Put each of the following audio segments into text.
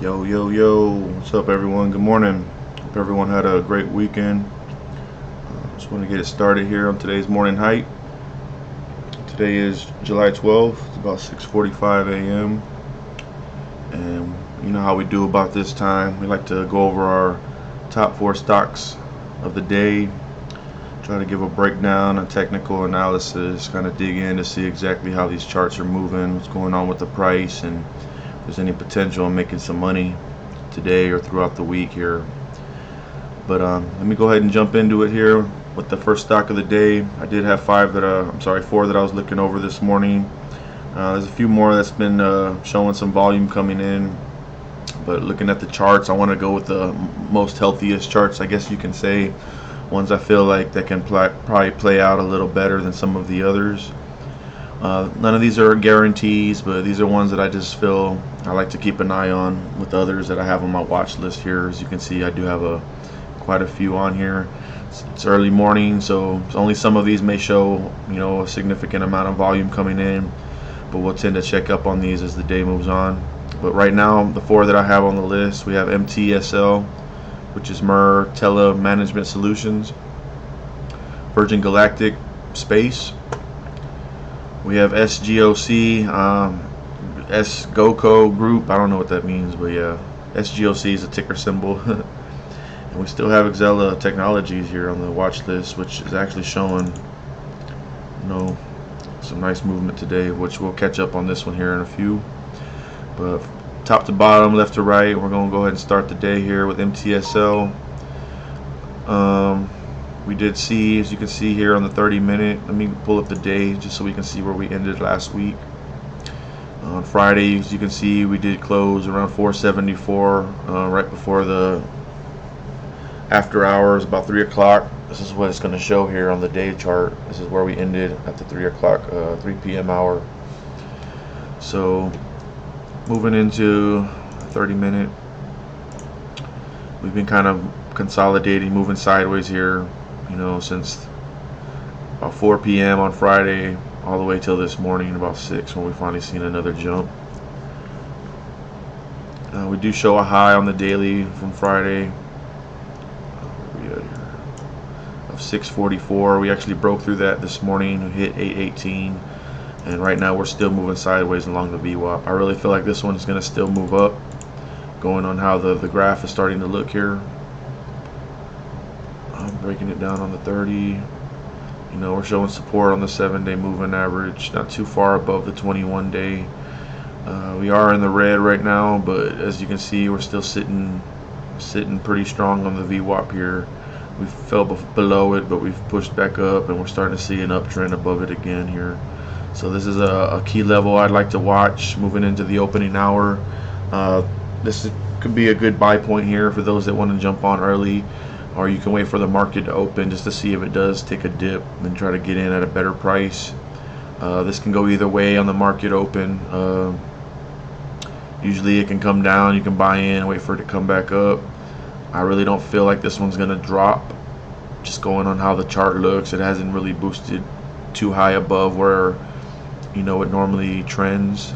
Yo, yo, yo, what's up, everyone? Good morning. Hope everyone had a great weekend. Just want to get it started here on today's morning hype. Today is July 12th. It's about 6:45 a.m. And you know how we do about this time. We like to go over our top 4 stocks of the day, try to give a breakdown, a technical analysis, kind of dig in to see exactly how these charts are moving, what's going on with the price, and if there's any potential in making some money today or throughout the week here. But let me go ahead and jump into it here with the first stock of the day. I did have 4 that I was looking over this morning. There's a few more that's been showing some volume coming in, but looking at the charts, I want to go with the most healthiest charts, I guess you can say, ones I feel like that can probably play out a little better than some of the others. None of these are guarantees, but these are ones that I just feel I like to keep an eye on with others that I have on my watch list here. As you can see, I do have quite a few on here. It's early morning, so only some of these may show, a significant amount of volume coming in, but we'll tend to check up on these as the day moves on. But right now, the 4 that I have on the list, we have MTSL, which is Tele Management Solutions, Virgin Galactic Space. We have SGOC, SGOC Group. I don't know what that means, but yeah, SGOC is a ticker symbol. And we still have XELA Technologies here on the watch list, which is actually showing, some nice movement today, which we'll catch up on this one here in a few. But top to bottom, left to right, we're going to go ahead and start the day here with MTSL. We did see, as you can see here on the 30-minute, let me pull up the day just so we can see where we ended last week. On Friday, as you can see, we did close around 474 right before the after hours, about 3 o'clock. This is what it's going to show here on the day chart. This is where we ended at the 3 p.m. hour. So moving into 30-minute, we've been kind of consolidating, moving sideways here, since about 4 p.m. on Friday all the way till this morning about 6 when we finally seen another jump. We do show a high on the daily from Friday of 644. We actually broke through that this morning, hit 818, and right now we're still moving sideways along the VWAP. I really feel like this one is going to still move up, going on how the graph is starting to look here. I'm breaking it down on the 30. We're showing support on the 7-day moving average, not too far above the 21-day. We are in the red right now, but as you can see, we're still sitting pretty strong on the VWAP here. We fell below it, but we've pushed back up, and we're starting to see an uptrend above it again here. So this is a key level I'd like to watch moving into the opening hour. Could be a good buy point here for those that want to jump on early, or you can wait for the market to open just to see if it does take a dip and try to get in at a better price. This can go either way on the market open. Usually it can come down, you can buy in, wait for it to come back up. I really don't feel like this one's going to drop. Just going on how the chart looks, it hasn't really boosted too high above where it normally trends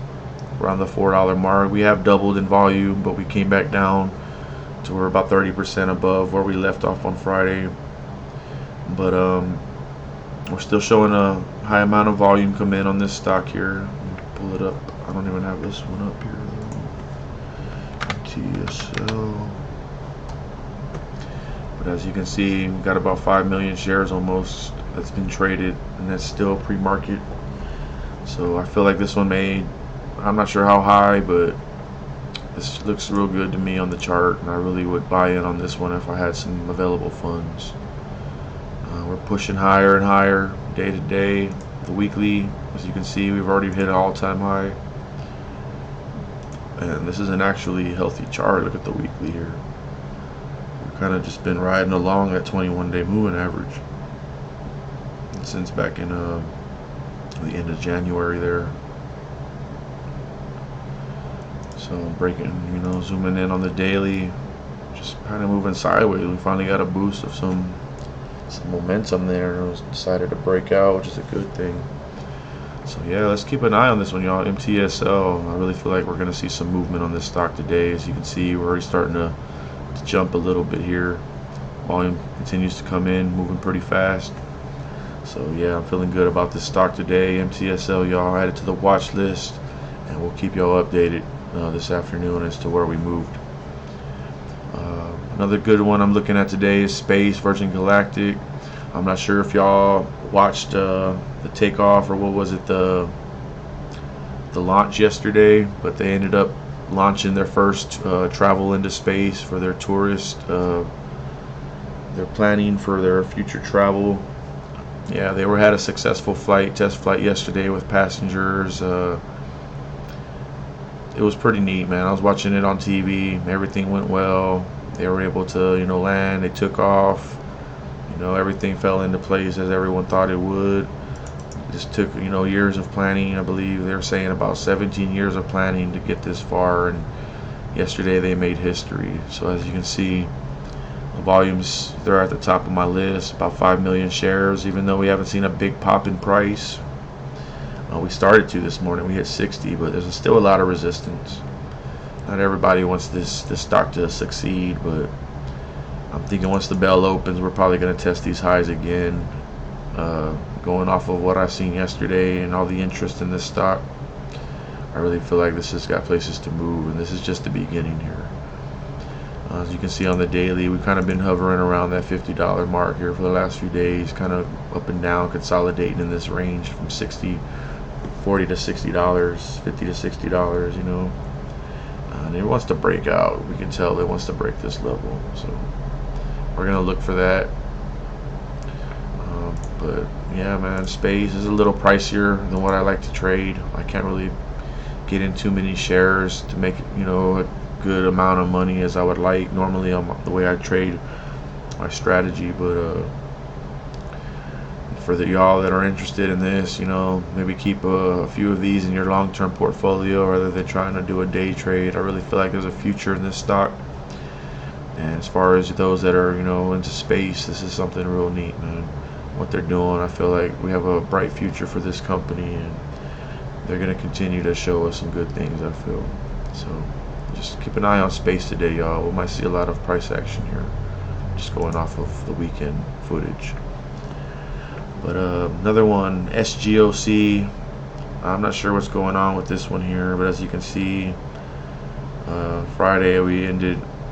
around the $4 mark. We have doubled in volume, but we came back down to we're about 30% above where we left off on Friday. But we're still showing a high amount of volume come in on this stock here. Pull it up. I don't even have this one up here though. TSL. But as you can see, we've got about 5 million shares almost that's been traded, and that's still pre-market. So I feel like this one I'm not sure how high, but this looks real good to me on the chart, and I really would buy in on this one if I had some available funds. We're pushing higher and higher day to day. The weekly, as you can see, we've already hit an all-time high, and this is an actually healthy chart. Look at the weekly here. We've kind of just been riding along that 21-day moving average since back in the end of January there. So breaking, zooming in on the daily, just kind of moving sideways. We finally got a boost of some momentum there, and it was decided to break out, which is a good thing. So yeah, let's keep an eye on this one, y'all. MTSL. I really feel like we're gonna see some movement on this stock today. As you can see, we're already starting to jump a little bit here. Volume continues to come in, moving pretty fast. So yeah, I'm feeling good about this stock today. MTSL, y'all, add it to the watch list, and we'll keep y'all updated this afternoon as to where we moved. Another good one I'm looking at today is Space, Virgin Galactic. I'm not sure if y'all watched the takeoff, or what was it, the launch yesterday, but they ended up launching their first travel into space for their tourists. They're planning for their future travel. Yeah, they had a successful test flight yesterday with passengers. It was pretty neat, man. I was watching it on TV. Everything went well. They were able to, land. They took off. Everything fell into place as everyone thought it would. It just took, years of planning. I believe they were saying about 17 years of planning to get this far, and yesterday they made history. So as you can see, the volumes, they're at the top of my list, about 5 million shares, even though we haven't seen a big pop in price. We started to this morning. We hit 60, but there's still a lot of resistance. Not everybody wants this stock to succeed, but I'm thinking once the bell opens, we're probably going to test these highs again. Going off of what I've seen yesterday and all the interest in this stock, I really feel like this has got places to move, and this is just the beginning here. As you can see on the daily, we've kind of been hovering around that $50 mark here for the last few days, kind of up and down, consolidating in this range from $40 to $60, $50 to $60, and it wants to break out. We can tell it wants to break this level, so we're gonna look for that. But yeah, man, Space is a little pricier than what I like to trade. I can't really get in too many shares to make a good amount of money as I would like normally on the way I trade my strategy. But for y'all that are interested in this, maybe keep a few of these in your long-term portfolio rather than trying to do a day trade. I really feel like there's a future in this stock, and as far as those that are into space, this is something real neat, man. What they're doing, I feel like we have a bright future for this company, and they're going to continue to show us some good things, I feel. So just keep an eye on Space today, y'all. We might see a lot of price action here, just going off of the weekend footage. But another one, SGOC. I'm not sure what's going on with this one here, but as you can see, Friday we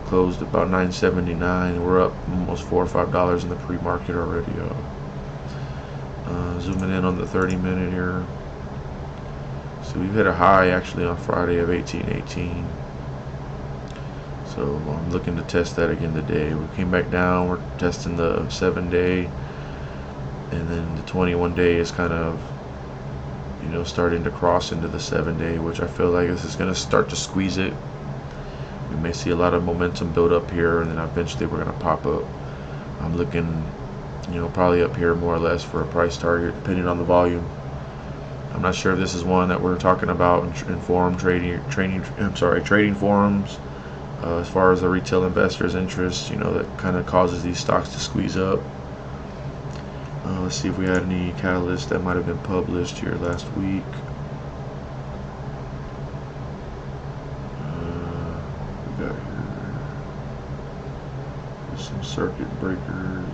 closed about $9.79. We're up almost $4 or $5 in the pre-market already. Zooming in on the 30-minute here. So we've hit a high actually on Friday of 18.18. So I'm looking to test that again today. We came back down. We're testing the 7-day, and then the 21-day is kind of starting to cross into the 7-day, which I feel like this is going to start to squeeze it. We may see a lot of momentum build up here, and then eventually we're going to pop up. I'm looking probably up here more or less for a price target depending on the volume. I'm not sure if this is one that we're talking about in trading forums, as far as the retail investors' interest, that kind of causes these stocks to squeeze up. Let's see if we had any catalysts that might have been published here last week. We got here some circuit breakers.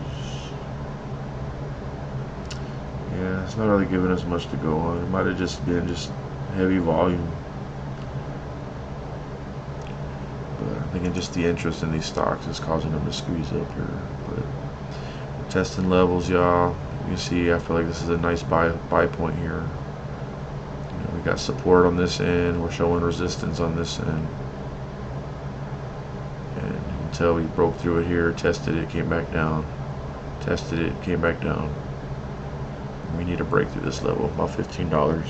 Yeah, it's not really giving us much to go on. It might have just been heavy volume. But I think just the interest in these stocks is causing them to squeeze up here. But we're testing levels, y'all. You can see I feel like this is a nice buy point here. We got support on this end. We're showing resistance on this end. And until we broke through it here, tested it, came back down. Tested it, came back down. We need to break through this level, about $15.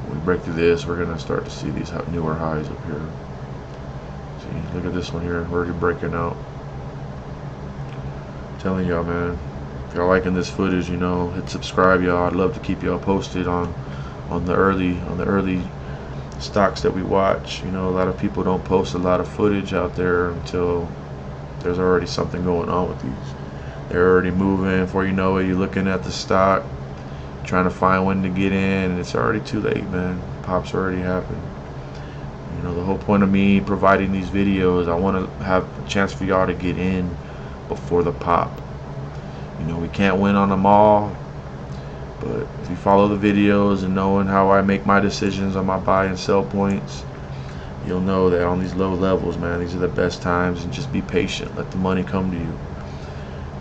When we break through this, we're going to start to see these newer highs up here. See, look at this one here. We're already breaking out. I'm telling y'all, man, if y'all liking this footage, hit subscribe, y'all. I'd love to keep y'all posted on the early stocks that we watch. A lot of people don't post a lot of footage out there until there's already something going on with these. They're already moving. Before you know it, you're looking at the stock, trying to find when to get in, and it's already too late, man. Pop's already happened. You know, the whole point of me providing these videos, I want to have a chance for y'all to get in before the pop. You know, we can't win on them all, but if you follow the videos and knowing how I make my decisions on my buy and sell points, you'll know that on these low levels, man, these are the best times, and just be patient. Let the money come to you.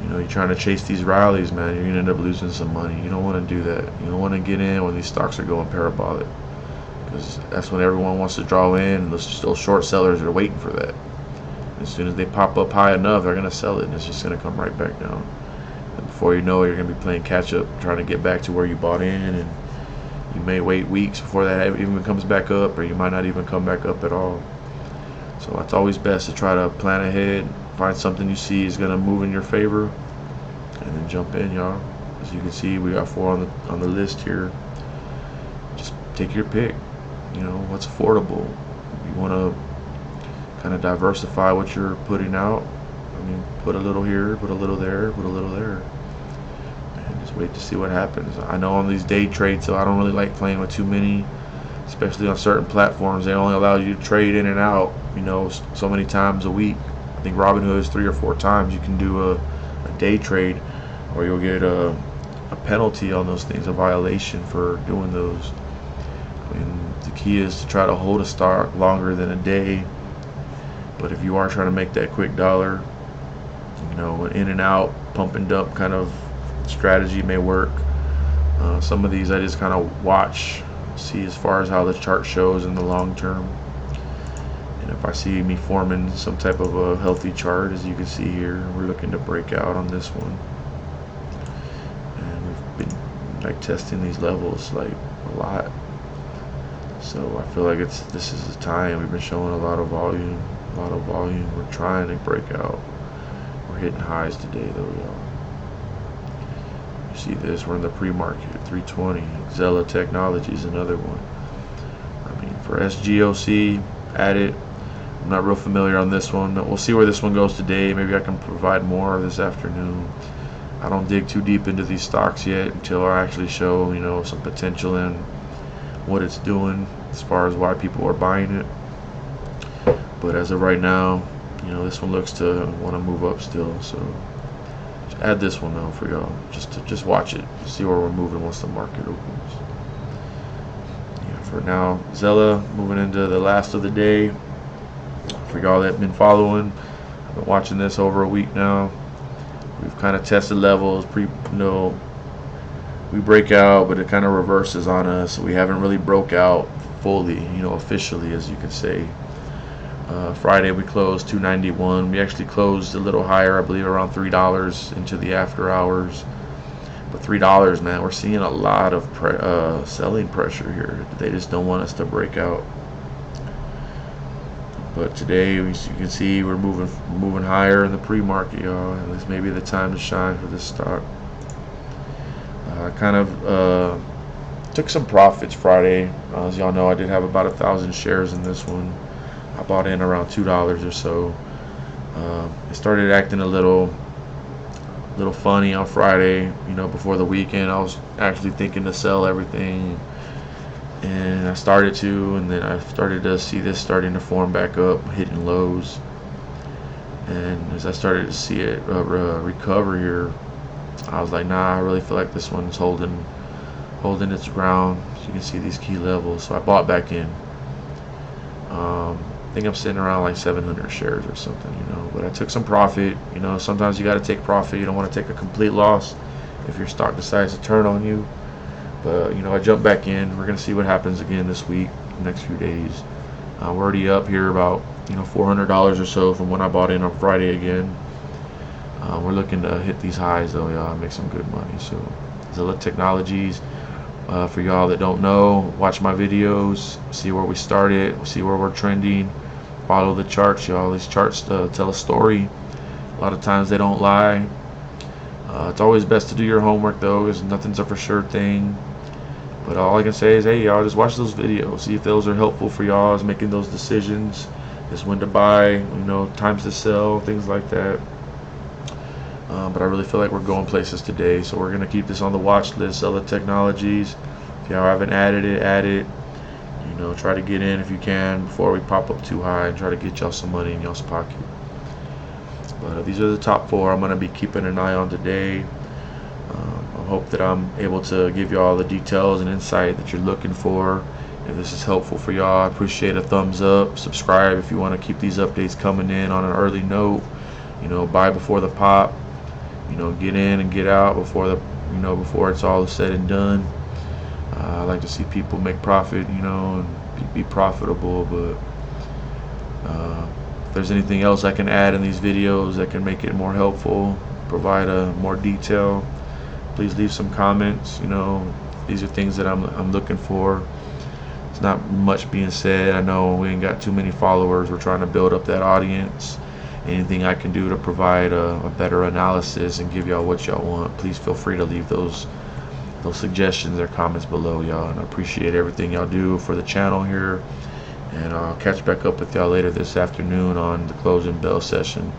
You know, you're trying to chase these rallies, man, you're going to end up losing some money. You don't want to do that. You don't want to get in when these stocks are going parabolic, because that's when everyone wants to draw in, and those short sellers are waiting for that. As soon as they pop up high enough, they're going to sell it, and it's just going to come right back down. And before you know it, you're going to be playing catch up, trying to get back to where you bought in, and you may wait weeks before that even comes back up, or you might not even come back up at all. So it's always best to try to plan ahead, find something you see is going to move in your favor, and then jump in, y'all. As you can see, we got 4 on the list here. Just take your pick. You know, what's affordable. You want to kind of diversify what you're putting out. I mean, put a little here, put a little there, put a little there, and just wait to see what happens. I know on these day trades, so I don't really like playing with too many, especially on certain platforms. They only allow you to trade in and out, you know, so many times a week. I think Robinhood is 3 or 4 times you can do a day trade, or you'll get a penalty on those things, a violation for doing those. And the key is to try to hold a stock longer than a day. But if you are trying to make that quick dollar, you know, an in and out, pump and dump kind of strategy may work. Some of these I just kind of watch, see as far as how the chart shows in the long term. And if I see me forming some type of a healthy chart, as you can see here, we're looking to break out on this one. And we've been like testing these levels like a lot. So I feel like this is the time. We've been showing a lot of volume. We're trying to break out. We're hitting highs today though, y'all. You see this, we're in the pre-market, 320. XELA Technology is another one. I mean, for SGOC, add it. I'm not real familiar on this one. We'll see where this one goes today. Maybe I can provide more this afternoon. I don't dig too deep into these stocks yet until I actually show, you know, some potential in what it's doing as far as why people are buying it. But as of right now, you know, this one looks to want to move up still. So just add this one though for y'all, just watch it, see where we're moving once the market opens. Yeah, for now, XELA moving into the last of the day. For y'all that have been following, I've been watching this over a week now. We've kind of tested levels, we break out, but it kind of reverses on us. We haven't really broke out fully, you know, officially, as you can say. Friday we closed 291. We actually closed a little higher, I believe around $3 into the after hours. But $3, man, we're seeing a lot of selling pressure here. They just don't want us to break out. But today, as you can see, we're moving higher in the pre-market, y'all. And this may be the time to shine for this stock. I kind of took some profits Friday. As y'all know, I did have about 1,000 shares in this one. I bought in around $2 or so. It started acting a little funny on Friday. You know, before the weekend, I was actually thinking to sell everything. And I started to, and then I started to see this starting to form back up, hitting lows. And as I started to see it recover here, I was like, nah, I really feel like this one's holding its ground. So you can see these key levels. So I bought back in. I think I'm sitting around like 700 shares or something, you know. But I took some profit. You know, sometimes you got to take profit. You don't want to take a complete loss if your stock decides to turn on you. But, you know, I jumped back in. We're going to see what happens again this week, the next few days. We're already up here about, you know, $400 or so from when I bought in on Friday again. We're looking to hit these highs, though, y'all, and make some good money. So, XELA Technologies, for y'all that don't know, watch my videos, see where we started, see where we're trending, follow the charts, y'all. These charts tell a story. A lot of times they don't lie. It's always best to do your homework, though, because nothing's a for sure thing. But all I can say is, hey, y'all, just watch those videos. See if those are helpful for y'all as making those decisions. Just when to buy, you know, times to sell, things like that. but I really feel like we're going places today, so we're going to keep this on the watch list. XELA Technologies, if y'all haven't added it, add it. You know, try to get in if you can before we pop up too high, and try to get y'all some money in y'all's pocket. But these are the top 4 I'm going to be keeping an eye on today. I hope that I'm able to give you all the details and insight that you're looking for. If this is helpful for y'all, I appreciate a thumbs up. Subscribe if you want to keep these updates coming in on an early note. You know, buy before the pop. You know, get in and get out before the, you know, before it's all said and done. I like to see people make profit, you know, and be profitable. But if there's anything else I can add in these videos that can make it more helpful, provide more detail, please leave some comments. You know, these are things that I'm looking for. It's not much being said. I know we ain't got too many followers. We're trying to build up that audience. Anything I can do to provide a better analysis and give y'all what y'all want, please feel free to leave those suggestions or comments below, y'all. And I appreciate everything y'all do for the channel here. And I'll catch back up with y'all later this afternoon on the closing bell session.